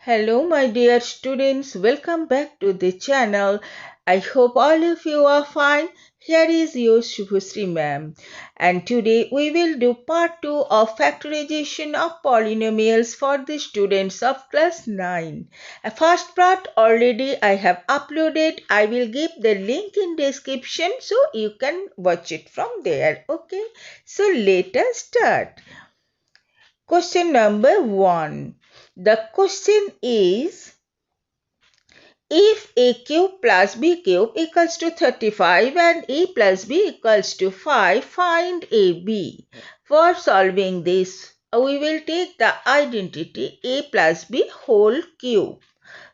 Hello my dear students, welcome back to the channel. I hope all of you are fine. Here is your Subhasri ma'am, and today we will do part 2 of factorization of polynomials for the students of class 9. A first part already I have uploaded. I will give the link in description so you can watch it from there. Okay, so let us start. Question number 1. The question is, if a cube plus b cube equals to 35 and a plus b equals to 5, find ab. For solving this, we will take the identity a plus b whole cube.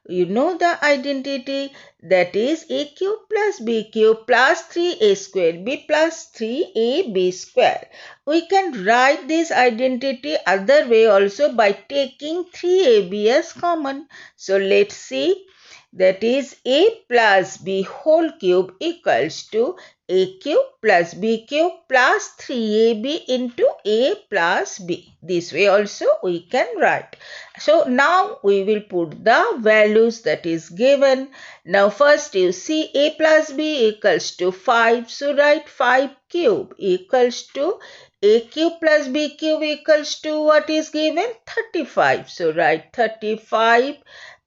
You know the identity, that is a cube plus b cube plus 3a square b plus 3ab square. We can write this identity other way also by taking 3ab as common. So let's see. That is a plus b whole cube equals to a cube plus b cube plus 3ab into a plus b. This way also we can write. So now we will put the values that is given. Now first you see a plus b equals to 5. So write 5 cube equals to a cube plus b cube equals to what is given? 35. So write 35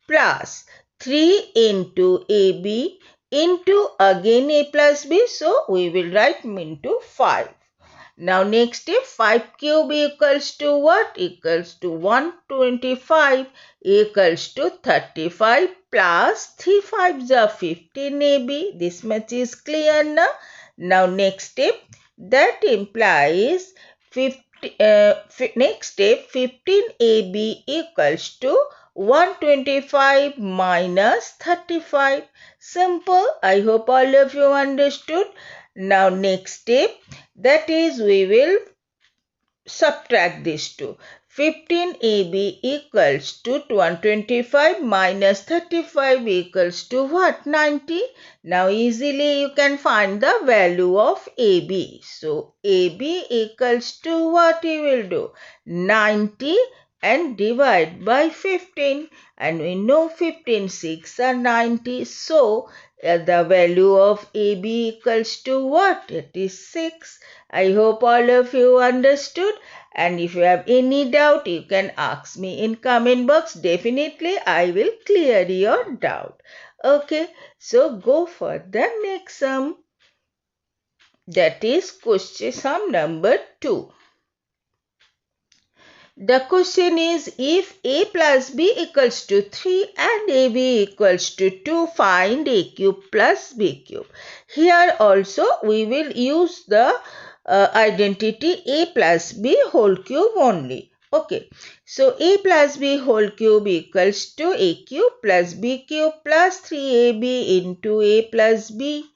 plus 3 into AB into again A plus B. So we will write into 5. Now next step, 5 cube equals to what? Equals to 125 equals to 35 plus 3 5s are 15 AB. This much is clear now. Now next step, that implies 15 AB equals to 125 minus 35. Simple. I hope all of you understood. Now next step, that is we will subtract these two. 15ab equals to 125 minus 35 equals to what? 90. Now easily you can find the value of ab. So ab equals to what you will do? 90 and divide by 15, and we know 15 6 are 90. So the value of AB equals to what? It is 6. I hope all of you understood, and if you have any doubt you can ask me in comment box. Definitely I will clear your doubt. Okay, so go for the next sum. That is question sum number 2. The question is, if a plus b equals to 3 and ab equals to 2, find a cube plus b cube. Here also we will use the identity a plus b whole cube only. Okay, so a plus b whole cube equals to a cube plus b cube plus 3ab into a plus b.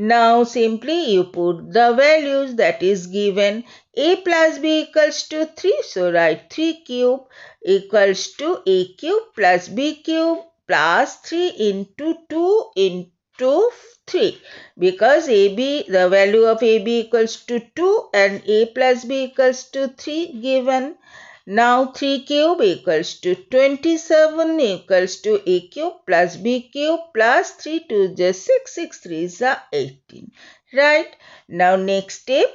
Now simply you put the values that is given. A plus b equals to 3. So write 3 cube equals to a cube plus b cube plus 3 into 2 into 3. Because the value of ab equals to 2 and a plus b equals to 3 given. Now 3 cube equals to 27 equals to a cube plus b cube plus 3 2 is 6, 6 3 is 18. Right? Now next step,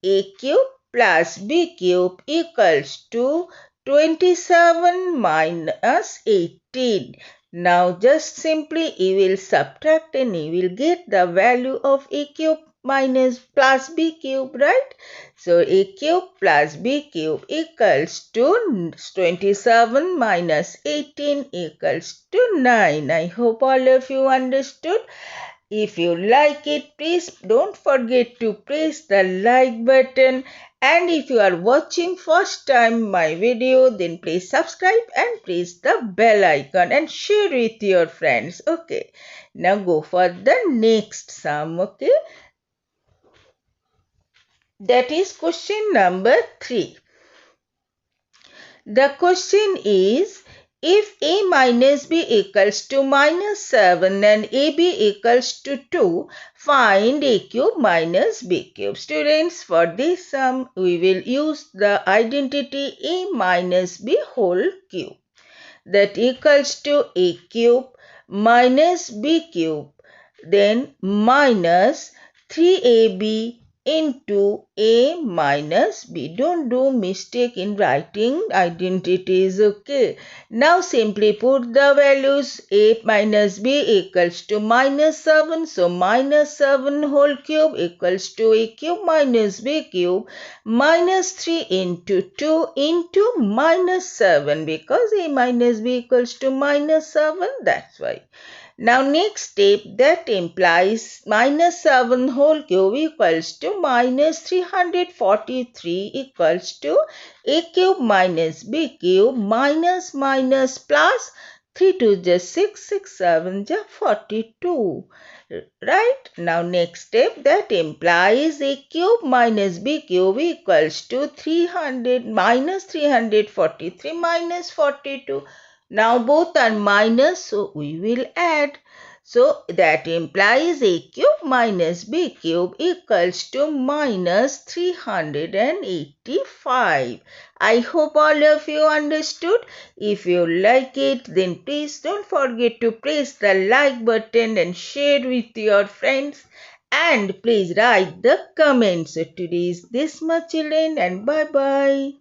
a cube plus b cube equals to 27 minus 18. Now just simply you will subtract and you will get the value of a cube minus plus b cube, right? So a cube plus b cube equals to 27 minus 18 equals to 9. I hope all of you understood. If you like it, please don't forget to press the like button. And if you are watching first time my video, then please subscribe and press the bell icon and share with your friends. Okay, now go for the next sum. Okay, that is question number 3. The question is, if a minus b equals to minus 7 and ab equals to 2, find a cube minus b cube. Students, for this sum, we will use the identity a minus b whole cube. that equals to a cube minus b cube, then minus 3ab into a minus b. Don't do mistake in writing identities, okay? Now simply put the values. A minus b equals to minus 7. So minus 7 whole cube equals to a cube minus b cube minus 3 into 2 into minus 7, because a minus b equals to minus 7. That's why. Now next step, that implies minus 7 whole cube equals to minus 343 equals to a cube minus b cube minus minus plus 3 to the 6, 6 7 the 42. Right? Now next step, that implies a cube minus b cube equals to 300 minus 343 minus 42. Now both are minus, so we will add. So that implies a cube minus b cube equals to minus 385. I hope all of you understood. If you like it, then please don't forget to press the like button and share with your friends. And please write the comments. So today is this much, children, and bye-bye.